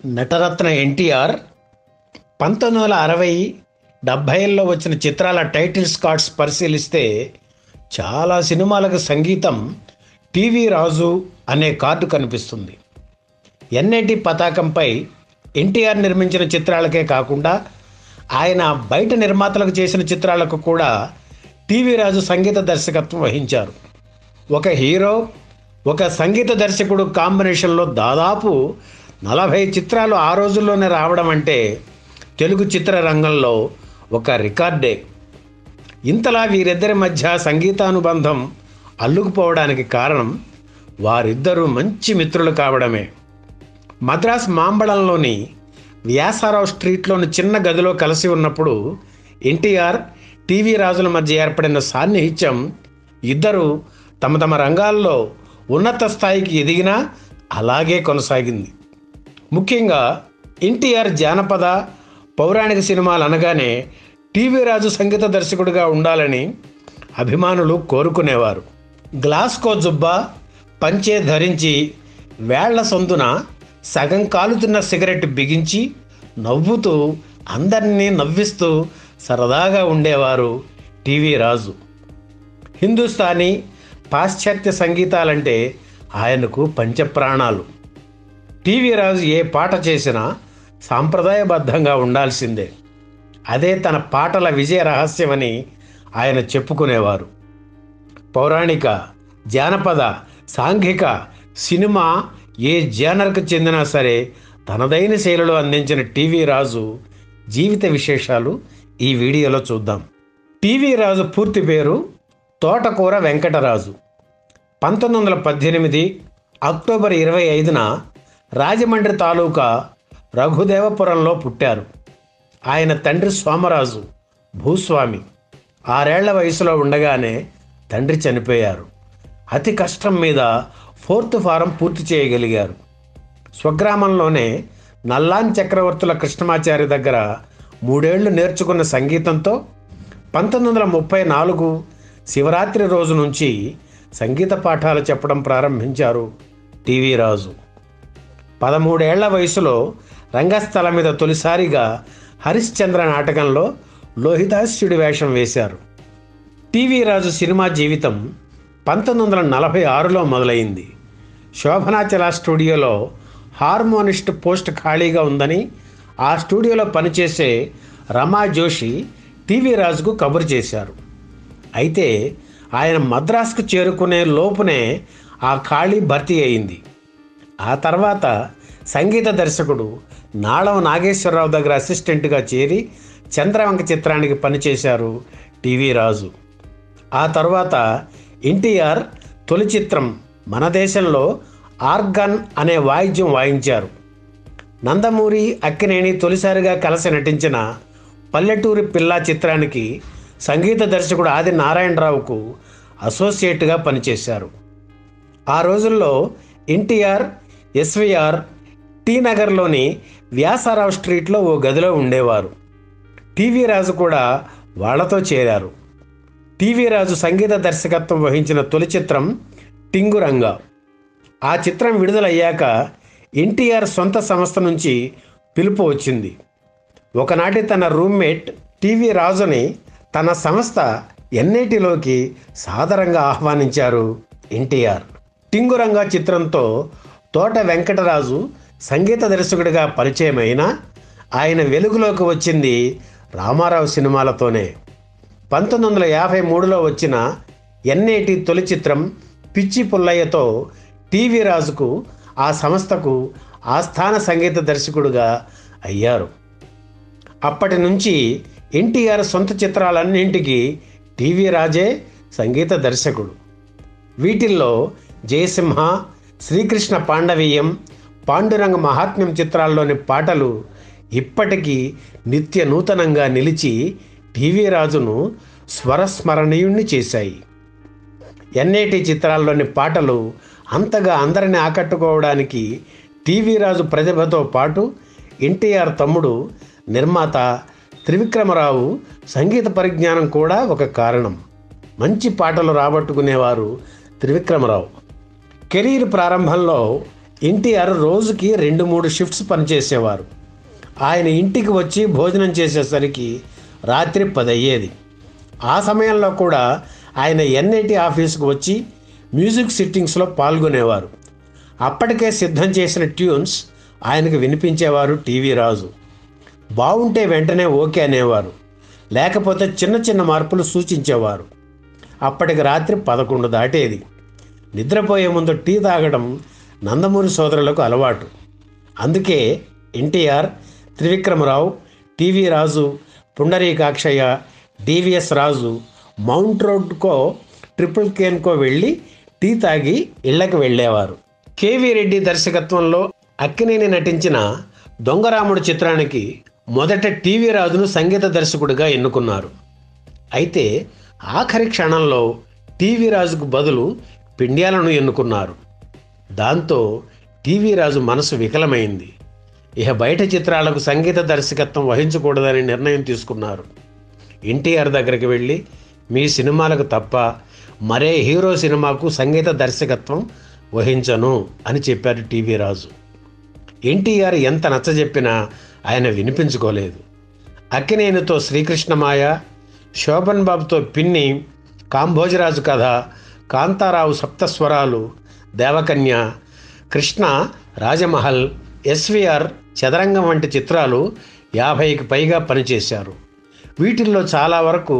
నటరత్న ఎన్టీఆర్ 1960, 70ల్లో వచ్చిన చిత్రాల titles cards పరిశీలిస్తే చాలా సినిమాలకు సంగీతం టీవీ రాజు అనే కార్డు కనిపిస్తుంది. ఎన్ఐటి పతాకంపై ఎన్టీఆర్ నిర్మించిన చిత్రాలకే కాకుండా ఆయన బయట నిర్మాతలకు చేసిన చిత్రాలకు కూడా టీవీ రాజు సంగీత దర్శకత్వం వహించారు. ఒక హీరో, ఒక సంగీత దర్శకుడు కాంబినేషన్లో దాదాపు 40 చిత్రాలు ఆ రోజుల్లోనే రావడం అంటే తెలుగు చిత్రరంగంలో ఒక రికార్డే. ఇంతలా వీరిద్దరి మధ్య సంగీతానుబంధం అల్లుకుపోవడానికి కారణం వారిద్దరూ మంచి మిత్రులు కావడమే. మద్రాస్ మాంబళంలోని వ్యాసారావు స్ట్రీట్లోని చిన్న గదిలో కలిసి ఉన్నప్పుడు ఎన్టీఆర్, టీవీ రాజుల మధ్య ఏర్పడిన సాన్నిహిత్యం ఇద్దరు తమ తమ రంగాల్లో ఉన్నత స్థాయికి ఎదిగినా అలాగే కొనసాగింది. ముఖ్యంగా ఎన్టీఆర్ జానపద, పౌరాణిక సినిమాలు అనగానే టీవీ రాజు సంగీత దర్శకుడిగా ఉండాలని అభిమానులు కోరుకునేవారు. గ్లాస్కో జుబ్బా, పంచే ధరించి వేళ్ల సందున సగం కాలుతున్న సిగరెట్ బిగించి నవ్వుతూ అందరినీ నవ్విస్తూ సరదాగా ఉండేవారు టీవీ రాజు. హిందుస్థానీ, పాశ్చాత్య సంగీతాలంటే ఆయనకు పంచప్రాణాలు. టీవీ రాజు ఏ పాట చేసినా సాంప్రదాయబద్ధంగా ఉండాల్సిందే. అదే తన పాటల విజయ రహస్యమని ఆయన చెప్పుకునేవారు. పౌరాణిక, జానపద, సాంఘిక, సినిమా ఏ జానర్కు చెందినా సరే తనదైన శైలిలో అందించిన టీవీ రాజు జీవిత విశేషాలు ఈ వీడియోలో చూద్దాం. టీవీ రాజు పూర్తి పేరు తోటకూర వెంకటరాజు. 1918 అక్టోబర్ 25న రాజమండ్రి తాలూకా రఘుదేవపురంలో పుట్టారు. ఆయన తండ్రి సోమరాజు భూస్వామి. 6 ఏళ్ల వయసులో ఉండగానే తండ్రి చనిపోయారు. అతి కష్టం మీద 4th ఫారం పూర్తి చేయగలిగారు. స్వగ్రామంలోనే నల్లాన్ చక్రవర్తుల కృష్ణమాచారి దగ్గర 3 ఏళ్లు నేర్చుకున్న సంగీతంతో 1934 శివరాత్రి రోజు నుంచి సంగీత పాఠాలు చెప్పడం ప్రారంభించారు టీవీ రాజు. 13 ఏళ్ల వయసులో రంగస్థలం మీద తొలిసారిగా హరిశ్చంద్ర నాటకంలో లోహితాస్యుడి వేషం వేశారు. టీవీ రాజు సినిమా జీవితం 1946లో మొదలైంది. శోభనాచల స్టూడియోలో హార్మోనిస్ట్ పోస్ట్ ఖాళీగా ఉందని ఆ స్టూడియోలో పనిచేసే రమా జోషి టీవీ రాజుకు కబురు చేశారు. అయితే ఆయన మద్రాసుకు చేరుకునే లోపునే ఆ ఖాళీ భర్తీ అయింది. ఆ తర్వాత సంగీత దర్శకుడు నాళం నాగేశ్వరరావు దగ్గర అసిస్టెంట్గా చేరి చంద్రవంక చిత్రానికి పనిచేశారు టీవీ రాజు. ఆ తర్వాత ఎన్టీఆర్ తొలి చిత్రం మన దేశంలో ఆర్గన్ అనే వాయిద్యం వాయించారు. నందమూరి, అక్కినేని తొలిసారిగా కలిసి నటించిన పల్లెటూరి పిల్ల చిత్రానికి సంగీత దర్శకుడు ఆది నారాయణరావుకు అసోసియేట్గా పనిచేశారు. ఆ రోజుల్లో ఎన్టీఆర్, ఎస్వీఆర్ టీ నగర్లోని వ్యాసారావు స్ట్రీట్లో ఓ గదిలో ఉండేవారు. టీవీ రాజు కూడా వాళ్లతో చేరారు. టీవీ రాజు సంగీత దర్శకత్వం వహించిన తొలి చిత్రం టింగురంగా. ఆ చిత్రం విడుదలయ్యాక ఎన్టీఆర్ సొంత సంస్థ నుంచి పిలుపు వచ్చింది. ఒకనాటి తన రూమ్మేట్ టీవీ రాజుని తన సంస్థ ఎన్ఐటిలోకి సాదరంగా ఆహ్వానించారు ఎన్టీఆర్. టింగురంగా చిత్రంతో తోట వెంకటరాజు సంగీత దర్శకుడిగా పరిచయమైన ఆయన వెలుగులోకి వచ్చింది రామారావు సినిమాలతోనే. 1953లో వచ్చిన ఎన్ఐటి తొలి చిత్రం పిచ్చి పుల్లయ్యతో టీవీ రాజుకు ఆ సంస్థకు ఆస్థాన సంగీత దర్శకుడిగా అయ్యారు. అప్పటి నుంచి ఎన్టీఆర్ సొంత చిత్రాలన్నింటికీ టీవీ రాజే సంగీత దర్శకుడు. వీటిల్లో జయసింహ, శ్రీకృష్ణ పాండవీయం, పాండురంగ మహాత్మ్యం చిత్రాల్లోని పాటలు ఇప్పటికీ నిత్య నూతనంగా నిలిచి టీవీ రాజును స్వరస్మరణీయుణ్ణి చేశాయి. ఎన్ఐటి చిత్రాల్లోని పాటలు అంతగా అందరిని ఆకట్టుకోవడానికి టీవీ రాజు ప్రతిభతో పాటు ఎన్టీఆర్ తమ్ముడు నిర్మాత త్రివిక్రమరావు సంగీత పరిజ్ఞానం కూడా ఒక కారణం. మంచి పాటలు రాబట్టుకునేవారు త్రివిక్రమరావు. కెరీర్ ప్రారంభంలో ఎన్టీఆర్ రోజుకి 2-3 షిఫ్ట్స్ పనిచేసేవారు. ఆయన ఇంటికి వచ్చి భోజనం చేసేసరికి రాత్రి 10 అయ్యేది. ఆ సమయంలో కూడా ఆయన ఎన్ఐటి ఆఫీసుకు వచ్చి మ్యూజిక్ సిట్టింగ్స్లో పాల్గొనేవారు. అప్పటికే సిద్ధం చేసిన ట్యూన్స్ ఆయనకు వినిపించేవారు టీవీ రాజు. బాగుంటే వెంటనే ఓకే అనేవారు, లేకపోతే చిన్న చిన్న మార్పులు సూచించేవారు. అప్పటికి రాత్రి 11 దాటేది. నిద్రపోయే ముందు టీ తాగడం నందమూరి సోదరులకు అలవాటు. అందుకే ఎన్టీఆర్, త్రివిక్రమరావు, టీవీ రాజు, పుండరీకాక్షయ్య, డివిఎస్ రాజు మౌంట్ రోడ్కో, ట్రిపుల్ కేన్కో వెళ్ళి టీ తాగి ఇళ్లకు వెళ్ళేవారు. కేవీ రెడ్డి దర్శకత్వంలో అక్కినేని నటించిన దొంగరాముడు చిత్రానికి మొదట టీవీ రాజును సంగీత దర్శకుడిగా ఎన్నుకున్నారు. అయితే ఆఖరి క్షణంలో టీవీ రాజుకు బదులు పిండ్యాలను ఎన్నుకున్నారు. దాంతో టీవీ రాజు మనసు వికలమైంది. ఇక బయట చిత్రాలకు సంగీత దర్శకత్వం వహించకూడదని నిర్ణయం తీసుకున్నారు. ఎన్టీఆర్ దగ్గరికి వెళ్ళి, మీ సినిమాలకు తప్ప మరే హీరో సినిమాకు సంగీత దర్శకత్వం వహించను అని చెప్పారు టీవీ రాజు. ఎన్టీఆర్ ఎంత నచ్చజెప్పినా ఆయన వినిపించుకోలేదు. అక్కినేనితో శ్రీకృష్ణమాయ, శోభన్ బాబుతో పిన్ని, కాంభోజరాజు కథ, కాంతారావు సప్తస్వరాలు, దేవకన్య, కృష్ణ, రాజమహల్, ఎస్విఆర్, చదరంగం వంటి చిత్రాలు 50కి పైగా పనిచేశారు. వీటిల్లో చాలా వరకు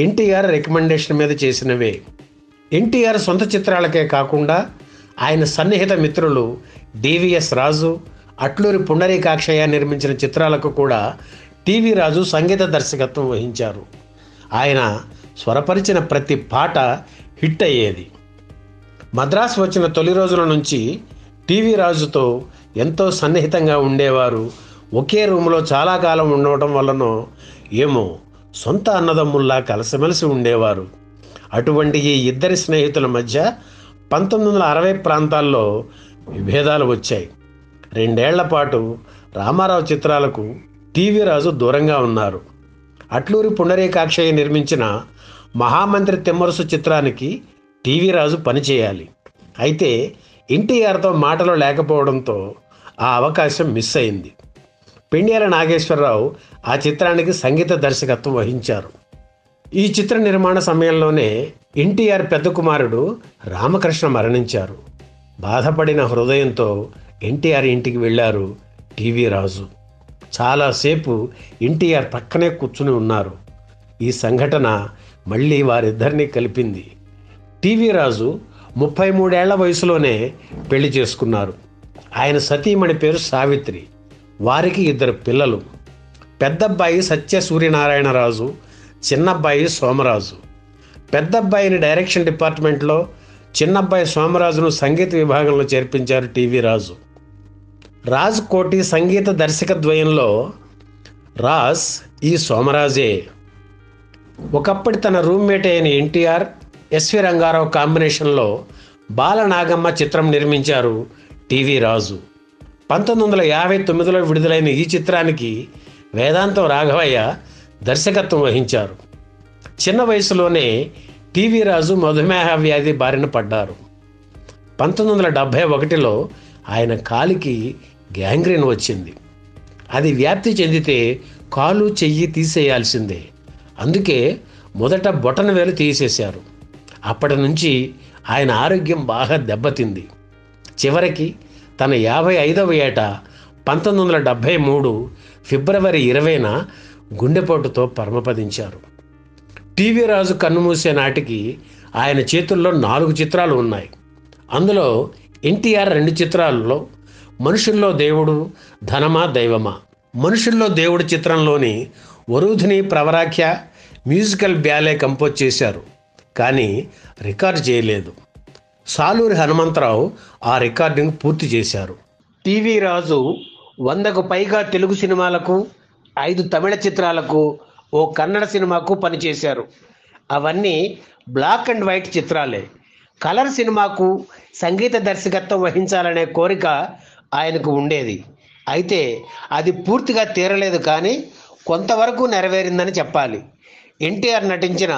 ఎన్టీఆర్ రికమెండేషన్ మీద చేసినవే. ఎన్టీఆర్ సొంత చిత్రాలకే కాకుండా ఆయన సన్నిహిత మిత్రులు డివిఎస్ రాజు, అట్లూరి పుండరీకాక్షయ్య నిర్మించిన చిత్రాలకు కూడా టీవీ రాజు సంగీత దర్శకత్వం వహించారు. ఆయన స్వరపరిచిన ప్రతి పాట హిట్ అయ్యేది. మద్రాసు వచ్చిన తొలి రోజుల నుంచి టీవీ రాజుతో ఎంతో సన్నిహితంగా ఉండేవారు. ఒకే రూములో చాలా కాలం ఉండటం వల్లనో ఏమో సొంత అన్నదమ్ముల్లా కలిసిమెలిసి ఉండేవారు. అటువంటి ఈ ఇద్దరి స్నేహితుల మధ్య 1960 ప్రాంతాల్లో విభేదాలు వచ్చాయి. 2 ఏళ్ల పాటు రామారావు చిత్రాలకు టీవీ రాజు దూరంగా ఉన్నారు. అట్లూరి పుండరీకాక్షయ్య నిర్మించిన మహామంత్రి తిమ్మరుసు చిత్రానికి టీవీ రాజు పనిచేయాలి. అయితే ఎన్టీఆర్తో మాటలు లేకపోవడంతో ఆ అవకాశం మిస్ అయింది. పెండ్యాల నాగేశ్వరరావు ఆ చిత్రానికి సంగీత దర్శకత్వం వహించారు. ఈ చిత్ర నిర్మాణ సమయంలోనే ఎన్టీఆర్ పెద్ద కుమారుడు రామకృష్ణ మరణించారు. బాధపడిన హృదయంతో ఎన్టీఆర్ ఇంటికి వెళ్ళారు టీవీ రాజు. చాలాసేపు ఎన్టీఆర్ పక్కనే కూర్చుని ఉన్నారు. ఈ సంఘటన మళ్ళీ వారిద్దరినీ కలిపింది. టీవీ రాజు 33 ఏళ్ల వయసులోనే పెళ్లి చేసుకున్నారు. ఆయన సతీమణి పేరు సావిత్రి. వారికి 2 పిల్లలు. పెద్దబ్బాయి సత్య సూర్యనారాయణరాజు, చిన్నబ్బాయి సోమరాజు. పెద్దబ్బాయిని డైరెక్షన్ డిపార్ట్మెంట్లో, చిన్నబ్బాయి సోమరాజును సంగీత విభాగంలో చేర్పించారు టీవీ రాజు. రాజ్ కోటి సంగీత దర్శకద్వయంలో రాజ్ ఈ సోమరాజే. ఒకప్పటి తన రూమ్మేట్ అయిన ఎన్టీఆర్, ఎస్వి రంగారావు కాంబినేషన్లో బాలనాగమ్మ చిత్రం నిర్మించారు టీవీ రాజు. 1959లో విడుదలైన ఈ చిత్రానికి వేదాంతం రాఘవయ్య దర్శకత్వం వహించారు. చిన్న వయసులోనే టీవీ రాజు మధుమేహ వ్యాధి బారిన పడ్డారు. 1971లో ఆయన కాలికి గ్యాంగ్రీన్ వచ్చింది. అది వ్యాప్తి చెందితే కాలు చెయ్యి తీసేయాల్సిందే. అందుకే మొదట బొటనవేలు తీసేశారు. అప్పటి నుంచి ఆయన ఆరోగ్యం బాగా దెబ్బతింది. చివరికి తన 55వ ఏట 1973 ఫిబ్రవరి 20న గుండెపోటుతో పరమపదించారు. టీవీ రాజు కన్నుమూసే నాటికి ఆయన చేతుల్లో 4 చిత్రాలు ఉన్నాయి. అందులో ఎన్టీఆర్ 2 చిత్రాల్లో మనుషుల్లో దేవుడు, ధనమా దైవమా. మనుషుల్లో దేవుడు చిత్రంలోని Varudhini Pravarakhya musical ballet compose చేశారు, కానీ రికార్డు చేయలేదు. సాలూరి హనుమంతరావు ఆ రికార్డింగ్ పూర్తి చేశారు. టీవీ రాజు 100కు పైగా తెలుగు సినిమాలకు, 5 తమిళ చిత్రాలకు, ఓ కన్నడ సినిమాకు పనిచేశారు. అవన్నీ బ్లాక్ అండ్ వైట్ చిత్రాలే. కలర్ సినిమాకు సంగీత దర్శకత్వం వహించాలనే కోరిక ఆయనకు ఉండేది. అయితే అది పూర్తిగా తీరలేదు, కానీ కొంతవరకు నెరవేరిందని చెప్పాలి. ఎన్టీఆర్ నటించిన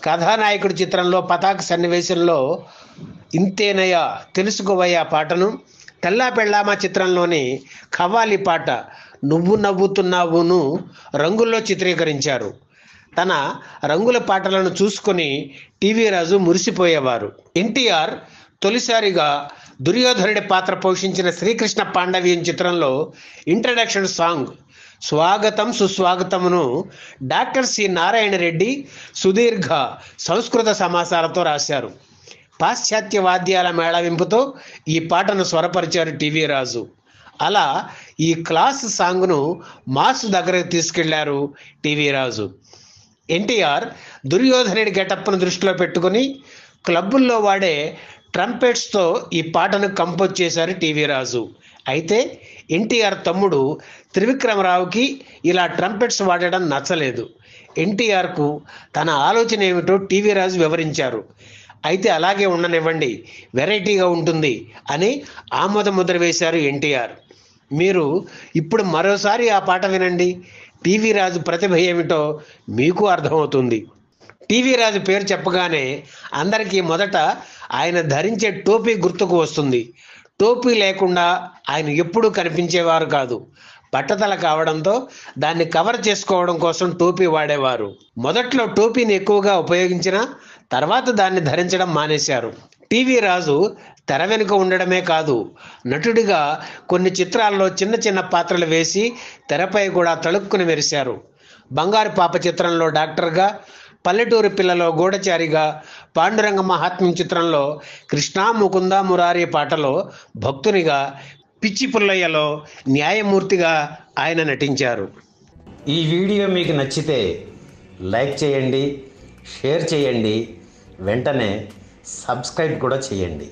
కథానాయకుడి చిత్రంలో పతాక సన్నివేశంలో ఇంతేనయ్యా తెలుసుకోవయ్యా పాటను తెల్లా పెళ్ళామా చిత్రంలోని ఖవ్వాలి పాట నువ్వు నవ్వుతున్నావును రంగుల్లో చిత్రీకరించారు. తన రంగుల పాటలను చూసుకొని టీవీ రాజు మురిసిపోయేవారు. ఎన్టీఆర్ తొలిసారిగా దుర్యోధనుడి పాత్ర పోషించిన శ్రీకృష్ణ పాండవ్యం చిత్రంలో ఇంట్రడక్షన్ సాంగ్ స్వాగతం సుస్వాగతమును డాక్టర్ సి నారాయణ రెడ్డి సుదీర్ఘ సంస్కృత సమాసాలతో రాశారు. పాశ్చాత్య వాద్యాల మేళవింపుతో ఈ పాటను స్వరపరిచారు టీవీ రాజు. అలా ఈ క్లాస్ సాంగ్ను మాస్ దగ్గరకు తీసుకెళ్లారు టీవీ రాజు. ఎన్టీఆర్ దుర్యోధనుడి గెటప్ను దృష్టిలో పెట్టుకుని క్లబ్బుల్లో వాడే ట్రంపెట్స్తో ఈ పాటను కంపోజ్ చేశారు టీవీ రాజు. అయితే ఎన్టీఆర్ తమ్ముడు త్రివిక్రమరావుకి ఇలా ట్రంపెట్స్ వాడడం నచ్చలేదు. ఎన్టీఆర్కు తన ఆలోచన ఏమిటో టీవీ రాజు వివరించారు. అయితే అలాగే ఉండనివ్వండి, వెరైటీగా ఉంటుంది అని ఆమోద ముద్ర వేశారు ఎన్టీఆర్. మీరు ఇప్పుడు మరోసారి ఆ పాట వినండి. టీవీ రాజు ప్రతిభ ఏమిటో మీకు అర్థమవుతుంది. టీవీ రాజు పేరు చెప్పగానే అందరికీ మొదట ఆయన ధరించే టోపీ గుర్తుకు వస్తుంది. టోపీ లేకుండా ఆయన ఎప్పుడూ కనిపించేవారు కాదు. బట్టతల కావడంతో దాన్ని కవర్ చేసుకోవడం కోసం టోపీ వాడేవారు. మొదట్లో టోపీని ఎక్కువగా ఉపయోగించిన తర్వాత దాన్ని ధరించడం మానేశారు. టీవీ రాజు తెర వెనుక ఉండడమే కాదు, నటుడిగా కొన్ని చిత్రాల్లో చిన్న చిన్న పాత్రలు వేసి తెరపై కూడా తళుక్కుని మెరిశారు. బంగారు పాప చిత్రంలో డాక్టర్గా, పల్లెటూరి పిల్లలో గూఢచారిగా, పాండురంగ మహాత్మ్యం చిత్రంలో కృష్ణా ముకుంద మురారి పాటలో భక్తునిగా, పిచ్చి పుల్లయ్యలో న్యాయమూర్తిగా ఆయన నటించారు. ఈ వీడియో మీకు నచ్చితే లైక్ చేయండి, షేర్ చేయండి, వెంటనే సబ్స్క్రైబ్ కూడా చేయండి.